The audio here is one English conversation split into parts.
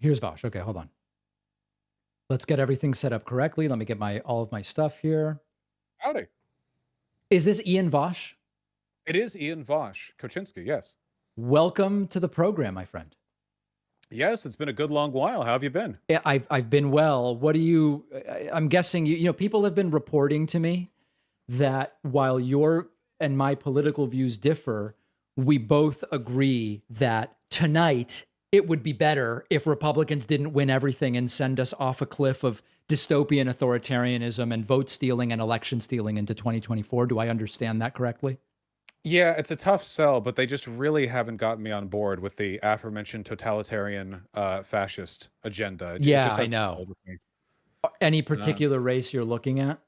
Here's Vaush. Okay, hold on. Let's get everything set up correctly. Let me get all of my stuff here. Howdy. Is this Ian Vaush? It is Ian Vaush. Koczynski, yes. Welcome to the program, my friend. Yes, it's been a good long while. How have you been? Yeah, I've been well. What do you? I'm guessing you know people have been reporting to me that while your and my political views differ, we both agree that tonight it would be better if Republicans didn't win everything and send us off a cliff of dystopian authoritarianism and vote stealing and election stealing into 2024. Do I understand that correctly? Yeah, it's a tough sell, but they just really haven't gotten me on board with the aforementioned totalitarian fascist agenda. It Yeah, just I hasn't know. rolled with me. Any Uh, particular race you're looking at?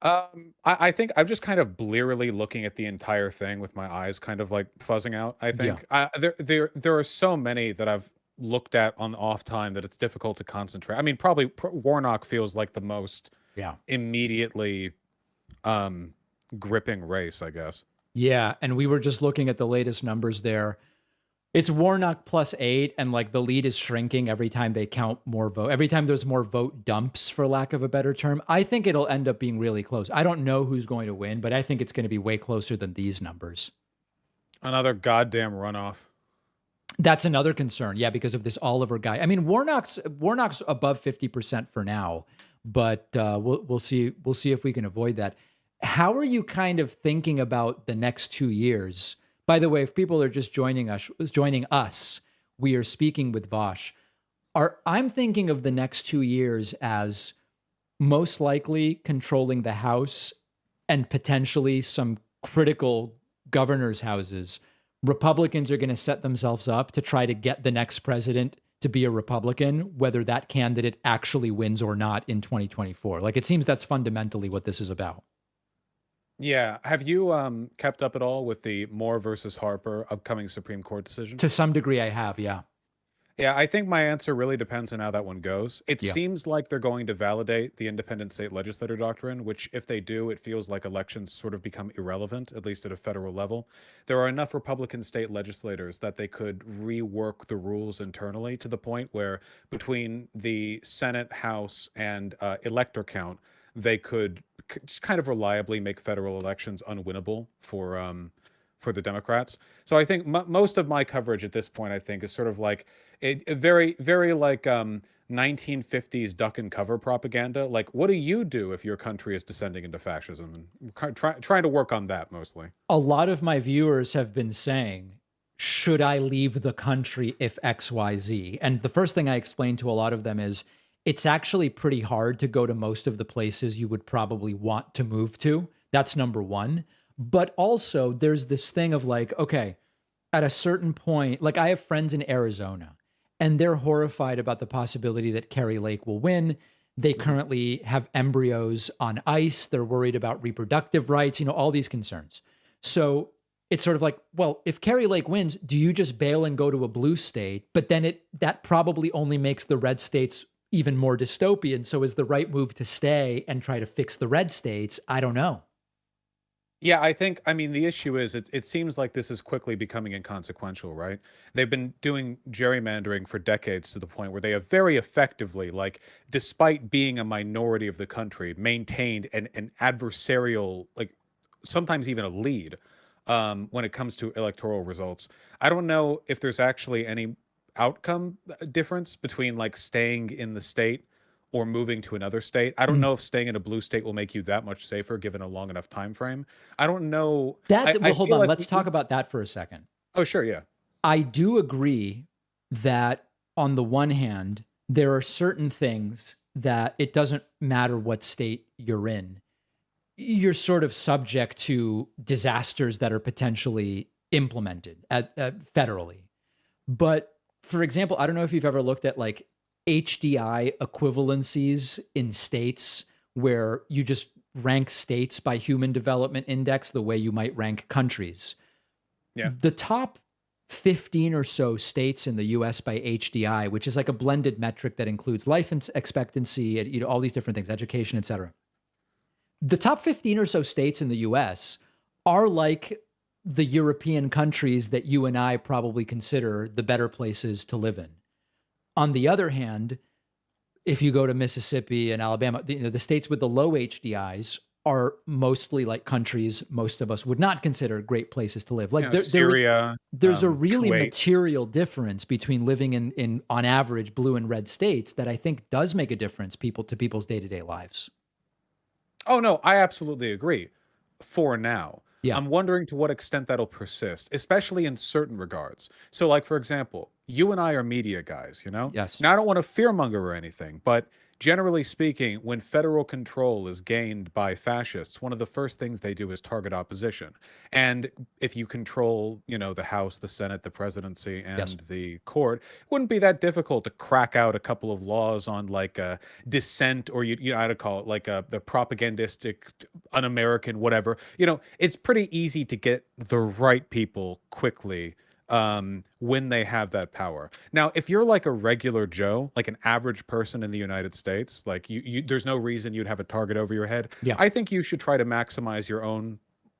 I think I'm just kind of blearily looking at the entire thing with my eyes kind of like fuzzing out. I Yeah. think there are so many that I've looked at on the off time that it's difficult to concentrate. I mean, probably Warnock feels like the most Yeah. immediately um gripping race, I guess. Yeah. And we were just looking at the latest numbers there. It's Warnock +8, and like the lead is shrinking every time they count more vote. Every time there's more vote dumps, for lack of a better term. I think it'll end up being really close. I don't know who's going to win, but I think it's going to be way closer than these numbers. Another goddamn runoff. That's another concern. Yeah, because of this Oliver guy. I mean, Warnock's above 50% for now, but we'll see. We'll see if we can avoid that. How are you kind of thinking about the next 2 years? By the way, if people are just joining us, we are speaking with Vaush. I'm thinking of the next 2 years as most likely controlling the House and potentially some critical governors' houses. Republicans are going to set themselves up to try to get the next president to be a Republican, whether that candidate actually wins or not in 2024. Like, it seems that's fundamentally what this is about. Yeah. Have you kept up at all with the Moore versus Harper upcoming Supreme Court decision? To some degree, I have. Yeah. Yeah, I think my answer really depends on how that one goes. It Yeah. seems like they're going to validate the independent state legislator doctrine, which, if they do, it feels like elections sort of become irrelevant, at least at a federal level. There are enough Republican state legislators that they could rework the rules internally to the point where between the Senate, House, and elector count, they could just kind of reliably make federal elections unwinnable for the Democrats. So I think most of my coverage at this point, I think, is sort of like a very, very like 1950s duck and cover propaganda. Like, what do you do if your country is descending into fascism? And trying to work on that mostly. A lot of my viewers have been saying, should I leave the country if XYZ? And the first thing I explain to a lot of them is it's actually pretty hard to go to most of the places you would probably want to move to. That's number one. But also, there's this thing of like, okay, at a certain point, like I have friends in Arizona and they're horrified about the possibility that Kerry Lake will win. They currently have embryos on ice. They're worried about reproductive rights, all these concerns. So it's sort of like, well, if Kerry Lake wins, do you just bail and go to a blue state? But then that probably only makes the red states even more dystopian. So is the right move to stay and try to fix the red states? I don't know. Yeah, I mean, the issue is it seems like this is quickly becoming inconsequential, right? They've been doing gerrymandering for decades to the point where they have very effectively, like, despite being a minority of the country, maintained an adversarial, like, sometimes even a lead when it comes to electoral results. I don't know if there's actually any outcome difference between like staying in the state or moving to another state. I don't Mm. know if staying in a blue state will make you that much safer given a long enough time frame. I don't know. I Well, hold feel on. like Let's talk about that for a second. oh sure, yeah. I do agree that on the one hand, there are certain things that it doesn't matter what state you're in. You're sort of subject to disasters that are potentially implemented federally. But for example, I don't know if you've ever looked at like HDI equivalencies in states where you just rank states by human development index the way you might rank countries. Yeah. The top 15 or so states in the US by HDI, which is like a blended metric that includes life expectancy, and all these different things, education, et cetera. The top 15 or so states in the US are like the European countries that you and I probably consider the better places to live in. On the other hand, if you go to Mississippi and Alabama, the states with the low HDIs are mostly like countries most of us would not consider great places to live. Like Syria, there's a really Kuwait. material difference between living in on average blue and red states that I think does make a difference to people's day-to-day lives. Oh no, I absolutely agree. For now, Yeah. I'm wondering to what extent that'll persist, especially in certain regards. So, like for example, you and I are media guys, you know. Yes. Now, I don't want to fearmonger or anything, but generally speaking, when federal control is gained by fascists, one of the first things they do is target opposition. And if you control, the House, the Senate, the presidency, Yes. and the court, it wouldn't be that difficult to crack out a couple of laws on like dissent, or I'd call it like the propagandistic, un-American, whatever. It's pretty easy to get the right people quickly when they have that power. Now, if you're like a regular Joe, like an average person in the United States, like there's no reason you'd have a target over your head. Yeah. I think you should try to maximize your own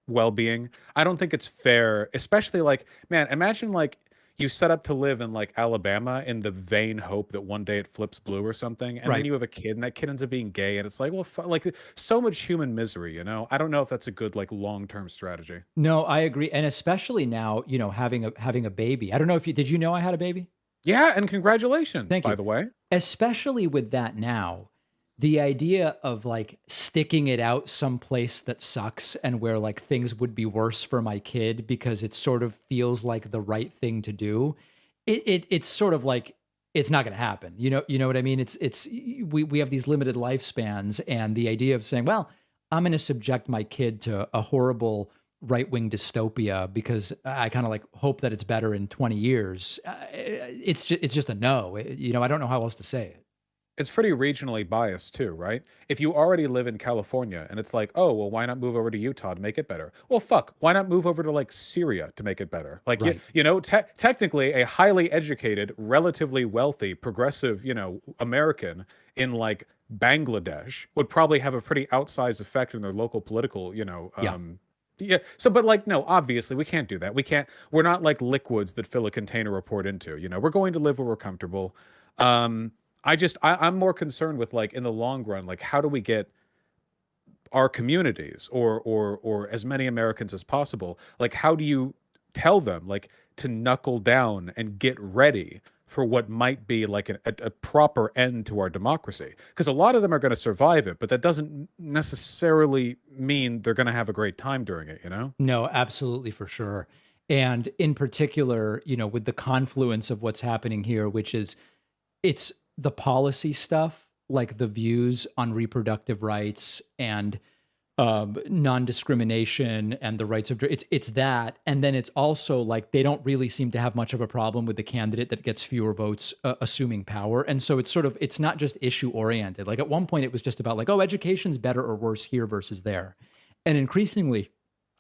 well-being. I don't think it's fair, especially like, man, imagine like you set up to live in like Alabama in the vain hope that one day it flips blue or something, and then Right. you have a kid and that kid ends up being gay, and it's like, well, like so much human misery. I don't know if that's a good like long-term strategy. No, I agree. And especially now, having a baby. I don't know if did you know I had a baby? Yeah, and congratulations, Thank by you. the way. Especially with that now, the idea of like sticking it out someplace that sucks and where like things would be worse for my kid because it sort of feels like the right thing to do. It's sort of like it's not going to happen. You know what I mean? We have these limited lifespans, and the idea of saying, well, I'm going to subject my kid to a horrible right-wing dystopia because I kind of like hope that it's better in 20 years. It's just a no. I don't know how else to say it. It's pretty regionally biased too, right? If you already live in California and it's like, oh, well, why not move over to Utah to make it better? Well, fuck, why not move over to like Syria to make it better? Like, Right. technically a highly educated, relatively wealthy, progressive, American in like Bangladesh would probably have a pretty outsized effect in their local political, Yeah. yeah. So, but like, no, obviously we can't do that. We're not like liquids that fill a container or pour it into, we're going to live where we're comfortable. I'm more concerned with like in the long run, like how do we get our communities or as many Americans as possible, like how do you tell them like to knuckle down and get ready for what might be like a proper end to our democracy? Because a lot of them are going to survive it, but that doesn't necessarily mean they're going to have a great time during it. No, absolutely, for sure. And in particular, with the confluence of what's happening here, which is it's the policy stuff, like the views on reproductive rights and non-discrimination and the rights of it's that, and then it's also like they don't really seem to have much of a problem with the candidate that gets fewer votes assuming power, and so it's not just issue oriented. Like at one point, it was just about like, oh, education's better or worse here versus there, and increasingly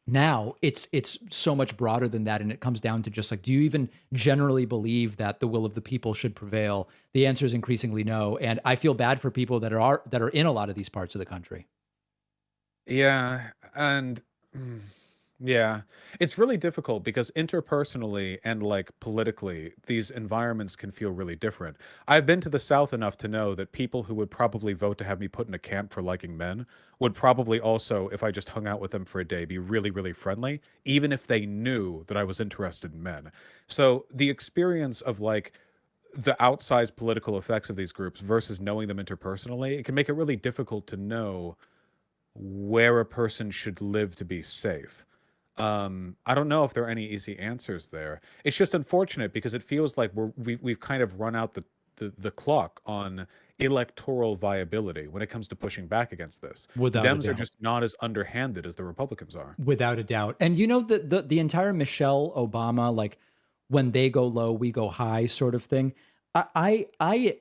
now it's so much broader than that, and it comes down to just like, do you even generally believe that the will of the people should prevail? The answer is increasingly no, and I feel bad for people that are in a lot of these parts of the country. Yeah, and yeah, it's really difficult because interpersonally and like politically, these environments can feel really different. I've been to the South enough to know that people who would probably vote to have me put in a camp for liking men would probably also, if I just hung out with them for a day, be really, really friendly, even if they knew that I was interested in men. So the experience of like the outsized political effects of these groups versus knowing them interpersonally, it can make it really difficult to know where a person should live to be safe. I don't know if there are any easy answers there. It's just unfortunate because it feels like we've kind of run out the clock on electoral viability when it comes to pushing back against this. The Without a Dems are doubt. just not as underhanded as the Republicans are. Without a doubt. And the entire Michelle Obama, like when they go low, we go high sort of thing. I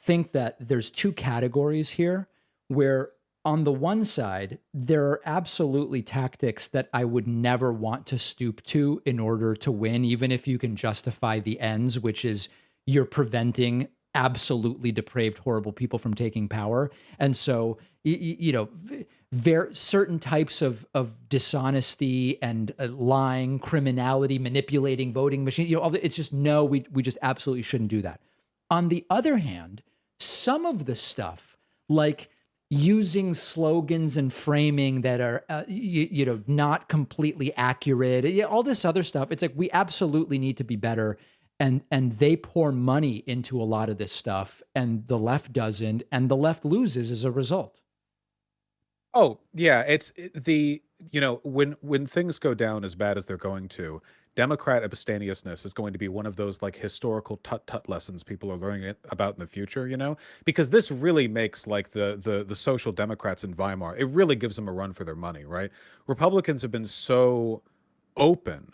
think that there's two categories here where on the one side, there are absolutely tactics that I would never want to stoop to in order to win, even if you can justify the ends, which is you're preventing absolutely depraved, horrible people from taking power. And so, certain types of dishonesty and lying, criminality, manipulating voting machines, it's just no, we just absolutely shouldn't do that. On the other hand, some of the stuff, like using slogans and framing that are, not completely accurate, all this other stuff, it's like we absolutely need to be better. And they pour money into a lot of this stuff, and the left doesn't, and the left loses as a result. Oh, yeah, the when things go down as bad as they're going to, Democrat abstemiousness is going to be one of those like historical tut-tut lessons people are learning about in the future, because this really makes like the social democrats in Weimar, it really gives them a run for their money, right? Republicans have been so open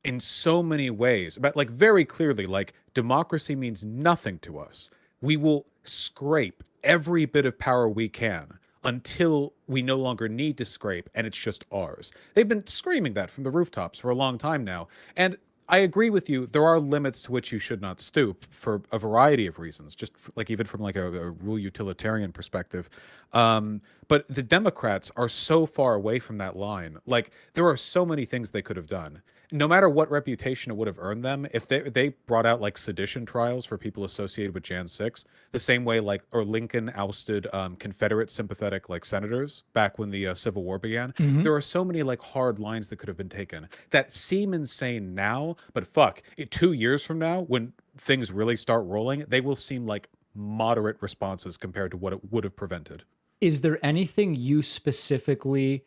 in so many ways, but like very clearly, like democracy means nothing to us. We will scrape every bit of power we can until we no longer need to scrape and it's just ours. They've been screaming that from the rooftops for a long time now. And I agree with you. There are limits to which you should not stoop for a variety of reasons, just like even from like a rule utilitarian perspective. But the Democrats are so far away from that line. Like there are so many things they could have done. No matter what reputation it would have earned them, if they brought out like sedition trials for people associated with Jan 6, the same way like or Lincoln ousted Confederate sympathetic like senators back when the Civil War began. Mhm. There are so many like hard lines that could have been taken that seem insane now, but fuck, 2 years from now, when things really start rolling, they will seem like moderate responses compared to what it would have prevented. Is there anything you specifically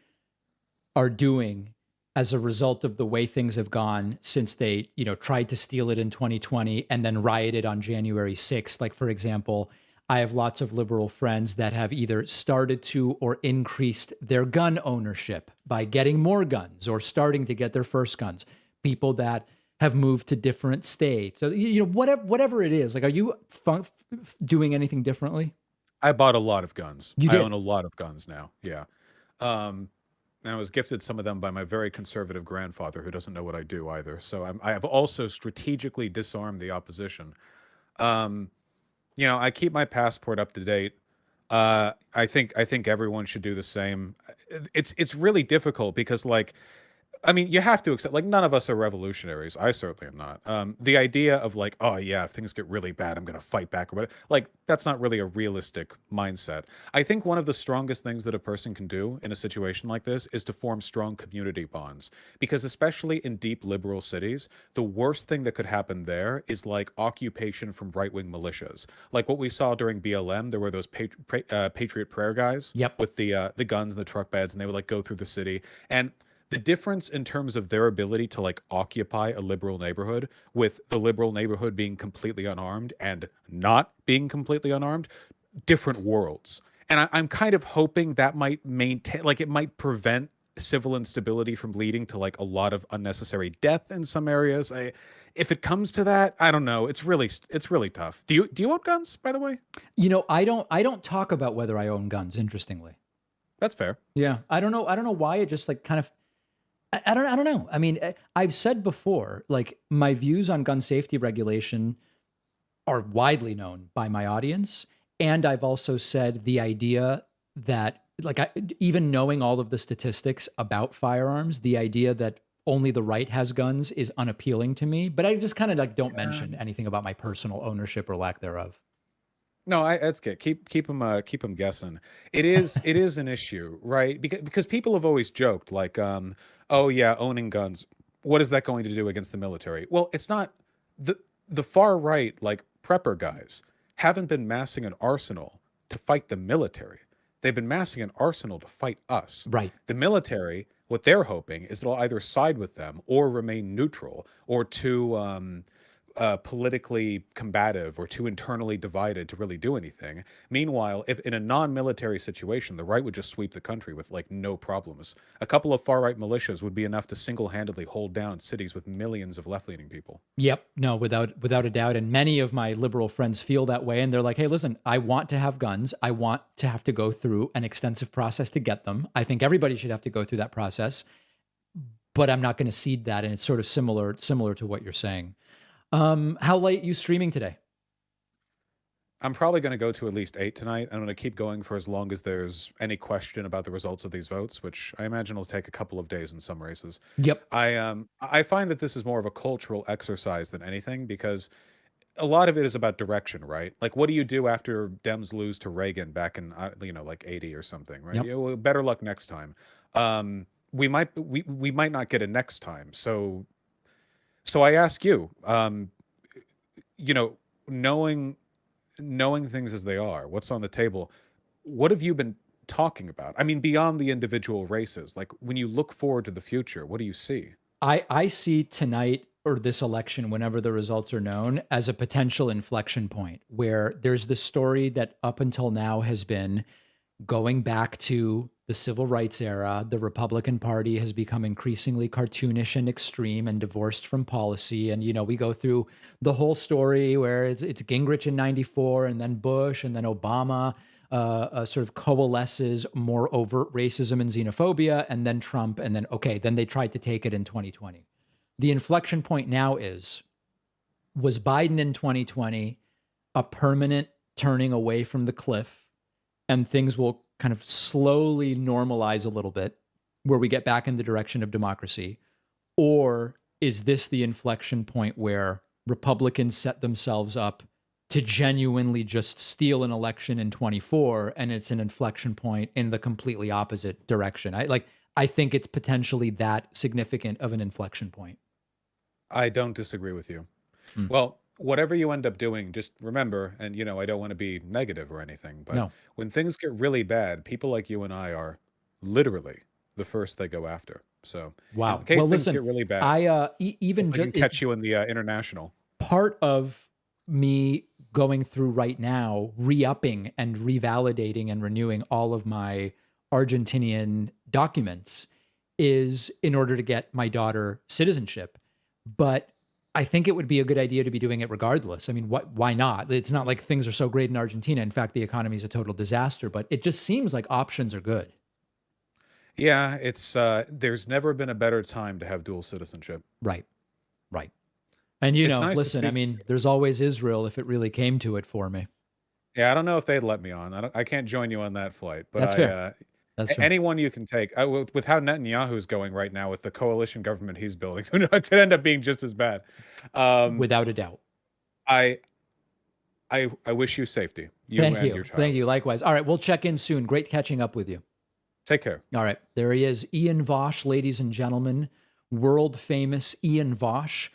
are doing as a result of the way things have gone since they, tried to steal it in 2020 and then rioted on January 6th? Like, for example, I have lots of liberal friends that have either started to or increased their gun ownership by getting more guns or starting to get their first guns. People that have moved to different states. So, whatever it is, like, are you doing anything differently? I bought a lot of guns. You I did. own a lot of guns now. Yeah. Um, and I was gifted some of them by my very conservative grandfather, who doesn't know what I do either. So I have also strategically disarmed the opposition. Um, I keep my passport up to date. I think everyone should do the same. It's really difficult because like I mean, you have to accept, like, none of us are revolutionaries. I certainly am not. The idea of like, oh yeah, if things get really bad, I'm gonna fight back or whatever. Like, that's not really a realistic mindset. I think one of the strongest things that a person can do in a situation like this is to form strong community bonds. Because especially in deep liberal cities, the worst thing that could happen there is like occupation from right-wing militias. Like what we saw during BLM, there were those Patriot Prayer guys Yep. with the guns and the truck beds, and they would like go through the city and the difference in terms of their ability to like occupy a liberal neighborhood with the liberal neighborhood being completely unarmed and not being completely unarmed, different worlds. And I'm kind of hoping that might maintain, like, it might prevent civil instability from leading to like a lot of unnecessary death in some areas. If it comes to that, I don't know. It's really tough. Do you own guns, by the way? I don't talk about whether I own guns, interestingly. That's fair. Yeah. I don't know why it just like kind of I don't know. I mean, I've said before, like my views on gun safety regulation are widely known by my audience, and I've also said the idea that even knowing all of the statistics about firearms, the idea that only the right has guns is unappealing to me, but I just kind of like don't mention anything about my personal ownership or lack thereof. No, that's good. Keep them guessing. It is an issue, right? Because people have always joked like, oh yeah, owning guns. What is that going to do against the military? Well, it's not the the far right like prepper guys haven't been massing an arsenal to fight the military. They've been massing an arsenal to fight us. Right. The military, what they're hoping is it'll either side with them or remain neutral or to politically combative or too internally divided to really do anything. Meanwhile, if in a non-military situation, the right would just sweep the country with like no problems. A couple of far-right militias would be enough to single-handedly hold down cities with millions of left-leaning people. Yep. No, without a doubt. And many of my liberal friends feel that way. And they're like, hey, listen, I want to have guns. I want to have to go through an extensive process to get them. I think everybody should have to go through that process, but I'm not going to cede that. And it's sort of similar to what you're saying. How late you streaming today? I'm probably going to go to at least 8 tonight. I'm going to keep going for as long as there's any question about the results of these votes, which I imagine will take a couple of days in some races. Yep. I find that this is more of a cultural exercise than anything because a lot of it is about direction, right? Like, what do you do after Dems lose to Reagan back in, like 80 or something, right? Yep. Yeah, well, better luck next time. We might not get it next time. So I ask you, you know, knowing knowing things as they are, what's on the table, what have you been talking about? I mean, beyond the individual races, like when you look forward to the future, what do you see? I see tonight or this election, whenever the results are known, as a potential inflection point where there's the story that up until now has been going back to the civil rights era. The Republican Party has become increasingly cartoonish and extreme and divorced from policy. And, we go through the whole story where it's Gingrich in 94 and then Bush and then Obama sort of coalesces more overt racism and xenophobia, and then Trump, and then, okay, then they tried to take it in 2020. The inflection point now was Biden in 2020 a permanent turning away from the cliff, and things will kind of slowly normalize a little bit where we get back in the direction of democracy? Or is this the inflection point where Republicans set themselves up to genuinely just steal an election in 24, and it's an inflection point in the completely opposite direction? I think it's potentially that significant of an inflection point. I don't disagree with you. Hmm. Well, whatever you end up doing, just remember, and I don't want to be negative or anything, but No. when things get really bad, people like you and I are literally the first they go after. So, in Wow. case Well, things listen, get really bad, even I can catch you in the international. part of me going through right now, re-upping and revalidating and renewing all of my Argentinian documents is in order to get my daughter citizenship. But I think it would be a good idea to be doing it regardless. I mean, why not? It's not like things are so great in Argentina. In fact, the economy is a total disaster, but it just seems like options are good. Yeah, it's there's never been a better time to have dual citizenship. Right. Right. And, It's nice to listen, I speak. mean, there's always Israel if it really came to it for me. Yeah, I don't know if they'd let me on. I can't join you on that flight, but That's fair. That's fair. anyone you can take. With how Netanyahu's going right now with the coalition government he's building, who knows, it could end up being just as bad. Um, Without a doubt. I I wish you safety, you Thank and your you. Thank child. you. Likewise. All right. We'll check in soon. Great catching up with you. Take care. All right. There he is. Ian Vaush, ladies and gentlemen, world famous Ian Vaush.